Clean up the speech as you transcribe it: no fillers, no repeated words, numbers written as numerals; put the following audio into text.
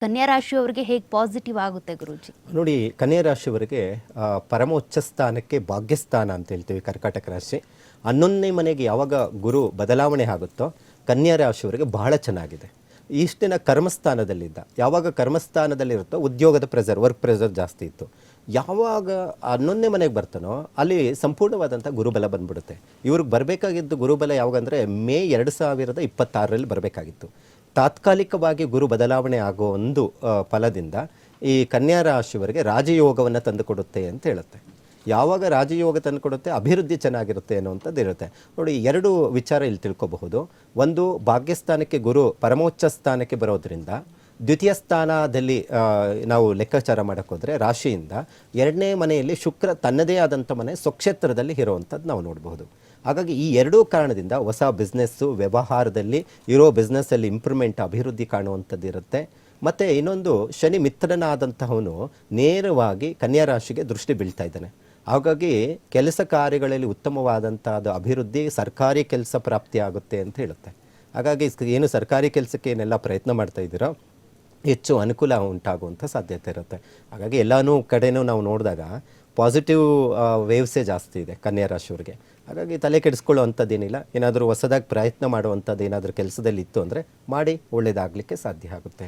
ಕನ್ಯಾ ರಾಶಿಯವರಿಗೆ ಹೇಗೆ ಪಾಸಿಟಿವ್ ಆಗುತ್ತೆ ಗುರೂಜಿ? ನೋಡಿ, ಕನ್ಯಾ ರಾಶಿಯವರಿಗೆ ಪರಮೋಚ್ಚ ಸ್ಥಾನಕ್ಕೆ ಭಾಗ್ಯಸ್ಥಾನ ಅಂತ ಹೇಳ್ತೀವಿ ಕರ್ಕಾಟಕ ರಾಶಿ. 11ನೇ ಮನೆಗೆ ಯಾವಾಗ ಗುರು ಬದಲಾವಣೆ ಆಗುತ್ತೋ ಕನ್ಯಾ ರಾಶಿಯವರಿಗೆ ಬಹಳ ಚೆನ್ನಾಗಿದೆ. ಇಷ್ಟಿನ ಕರ್ಮಸ್ಥಾನದಲ್ಲಿದ್ದ, ಯಾವಾಗ ಕರ್ಮಸ್ಥಾನದಲ್ಲಿರುತ್ತೋ ಉದ್ಯೋಗದ ಪ್ರೆಸರ್, ವರ್ಕ್ ಪ್ರೆಸರ್ ಜಾಸ್ತಿ ಇತ್ತು. ಯಾವಾಗ 11ನೇ ಮನೆಗೆ ಬರ್ತಾನೋ ಅಲ್ಲಿ ಸಂಪೂರ್ಣವಾದಂಥ ಗುರುಬಲ ಬಂದ್ಬಿಡುತ್ತೆ. ಇವ್ರಿಗೆ ಬರಬೇಕಾಗಿದ್ದು ಗುರುಬಲ ಯಾವಾಗಂದರೆ ಮೇ 2026ರಲ್ಲಿ ಬರಬೇಕಾಗಿತ್ತು. ತಾತ್ಕಾಲಿಕವಾಗಿ ಗುರು ಬದಲಾವಣೆ ಆಗೋ ಒಂದು ಫಲದಿಂದ ಈ ಕನ್ಯಾ ರಾಶಿಯವರಿಗೆ ರಾಜಯೋಗವನ್ನು ತಂದುಕೊಡುತ್ತೆ ಅಂತ ಹೇಳುತ್ತೆ. ಯಾವಾಗ ರಾಜಯೋಗ ತಂದುಕೊಡುತ್ತೆ, ಅಭಿವೃದ್ಧಿ ಚೆನ್ನಾಗಿರುತ್ತೆ ಅನ್ನುವಂಥದ್ದು ಇರುತ್ತೆ. ನೋಡಿ, ಎರಡು ವಿಚಾರ ಇಲ್ಲಿ ತಿಳ್ಕೊಬಹುದು. ಒಂದು, ಭಾಗ್ಯಸ್ಥಾನಕ್ಕೆ ಗುರು ಪರಮೋಚ್ಚ ಸ್ಥಾನಕ್ಕೆ ಬರೋದ್ರಿಂದ ದ್ವಿತೀಯ ಸ್ಥಾನದಲ್ಲಿ ನಾವು ಲೆಕ್ಕಾಚಾರ ಮಾಡೋಕ್ಕೋದ್ರೆ ರಾಶಿಯಿಂದ 2ನೇ ಮನೆಯಲ್ಲಿ ಶುಕ್ರ ತನ್ನದೇ ಆದಂಥ ಮನೆ ಸ್ವಕ್ಷೇತ್ರದಲ್ಲಿ ಇರುವಂಥದ್ದು ನಾವು ನೋಡಬಹುದು. ಹಾಗಾಗಿ ಈ ಎರಡೂ ಕಾರಣದಿಂದ ಹೊಸ ಬಿಸ್ನೆಸ್ಸು, ವ್ಯವಹಾರದಲ್ಲಿ ಇರೋ ಬಿಸ್ನೆಸ್ಸಲ್ಲಿ ಇಂಪ್ರೂವ್ಮೆಂಟ್, ಅಭಿವೃದ್ಧಿ ಕಾಣುವಂಥದ್ದು ಇರುತ್ತೆ. ಮತ್ತು ಇನ್ನೊಂದು, ಶನಿ ಮಿತ್ರನಾದಂತಹವನು ನೇರವಾಗಿ ಕನ್ಯಾ ರಾಶಿಗೆ ದೃಷ್ಟಿ ಬೀಳ್ತಾ ಇದ್ದಾನೆ. ಹಾಗಾಗಿ ಕೆಲಸ ಕಾರ್ಯಗಳಲ್ಲಿ ಉತ್ತಮವಾದಂಥದ್ದು ಅಭಿವೃದ್ಧಿ, ಸರ್ಕಾರಿ ಕೆಲಸ ಪ್ರಾಪ್ತಿ ಆಗುತ್ತೆ ಅಂತ ಹೇಳುತ್ತೆ. ಹಾಗಾಗಿ ಏನು ಸರ್ಕಾರಿ ಕೆಲಸಕ್ಕೆ ಏನೆಲ್ಲ ಪ್ರಯತ್ನ ಮಾಡ್ತಾ ಇದ್ದೀರೋ ಹೆಚ್ಚು ಅನುಕೂಲ ಉಂಟಾಗುವಂಥ ಸಾಧ್ಯತೆ ಇರುತ್ತೆ. ಹಾಗಾಗಿ ಎಲ್ಲನೂ ಕಡೆನೂ ನಾವು ನೋಡಿದಾಗ ಪಾಸಿಟಿವ್ ವೇವ್ಸೇ ಜಾಸ್ತಿ ಇದೆ ಕನ್ಯಾ ರಾಶಿಯವರಿಗೆ. ಹಾಗಾಗಿ ತಲೆ ಕೆಡಿಸ್ಕೊಳ್ಳುವಂಥದ್ದೇನಿಲ್ಲ. ಏನಾದರೂ ಹೊಸದಾಗಿ ಪ್ರಯತ್ನ ಮಾಡುವಂಥದ್ದು ಏನಾದರೂ ಕೆಲಸದಲ್ಲಿ ಇತ್ತು ಅಂದರೆ ಮಾಡಿ ಒಳ್ಳೆಯದಾಗಲಿಕ್ಕೆ ಸಾಧ್ಯ ಆಗುತ್ತೆ.